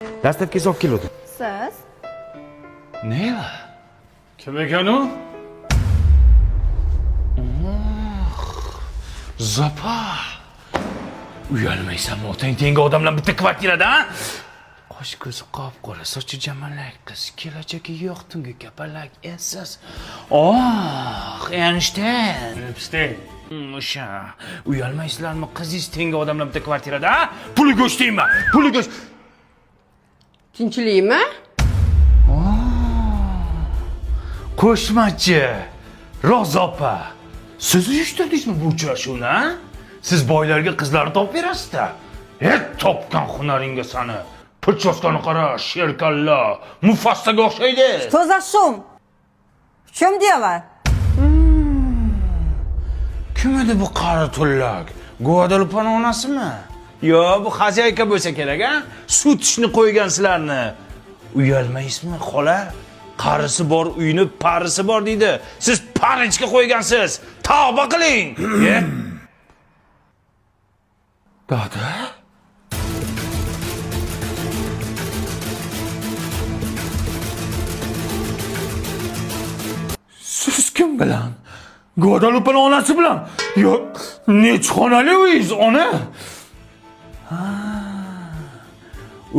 Dastavkasi olib keldim. Siz? Neva? Kim ekan u? Zopa. Uyalmaysanmi? Otang tengi odamlar bitta kvartirada, ha? Qosh ko'zi qop-qora, sochi jamalak qiz, kelajagi yo'q tungi kapalak esiz. Einstein. Einstein. O'sha. Uyalmaysizlarmi? Qizingiz tengi odamlar bitta kvartirada, ha? Puli go'sht deyman. Puli go'sht. Tinchlikmi? Qo'shmachi Rozopa, siz uyushtirdingizmi bu uchrashuvni, ha? Siz boylarga qizlarni topib berasiz-da. Topgan hunaringga sani. Pirchoskani qara, sherkalla, Mufassaga o'xshaydi. Что за шум? В чем дело? Kim edi bu qari tullak? Guadalupaning onasimi? Yo, bu xozayka bo'lsa kerak, ha? Sut ishni qo'ygan sizlarni. Uyalmaysizmi, xola? Qarisi bor uyni parisi bor deydi. Siz parichga qo'ygansiz. Tavba qiling. Dada? Siz kim bilan? Guadalupaning onasi bilan? Yo, nechxonali uyingiz, ona?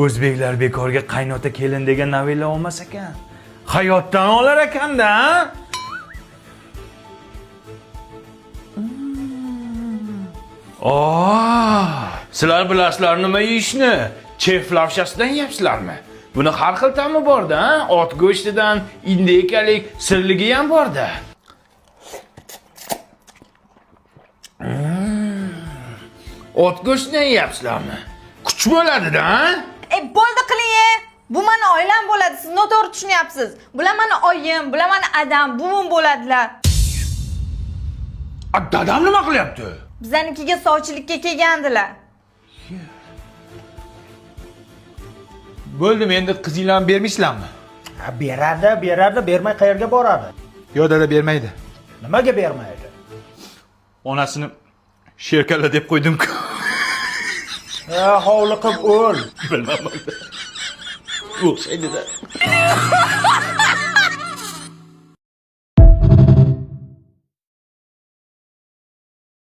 O'zbeklar bekorga qaynota kelin degan novella olmas ekan. Hayotdan olar ekanda, ha? Sizlar bilasizlar nima yeyishni? Chef lavshasidan yeyapsizlarmi? Buni har xil ta'mi bor-da, ha? Ot go'shtidan indekalik sirligi ham bor-da. Ot go'shtidan yeyapsizlarmi? Kuch bo'ladi-da, ha? Bo'ldi qiling. Bu meni oilam bo'ladi. Siz noto'g'ri tushunyapsiz. Bular meni oyim, bular meni adam, buvim bo'ladilar. Dadam nima qilyapti? Bizanikiga sovchilikka kelgandilar. Bo'ldimi, endi qizinglarni bermaysizlarmi? Beradi, bermay qayerga boradi? Yo'q, dada bermaydi. Nimaga bermaydi? Onasini sherkalla deb qo'ydim-ku. Hovliqib o'l. Bilmadim. O'xshaydi-da.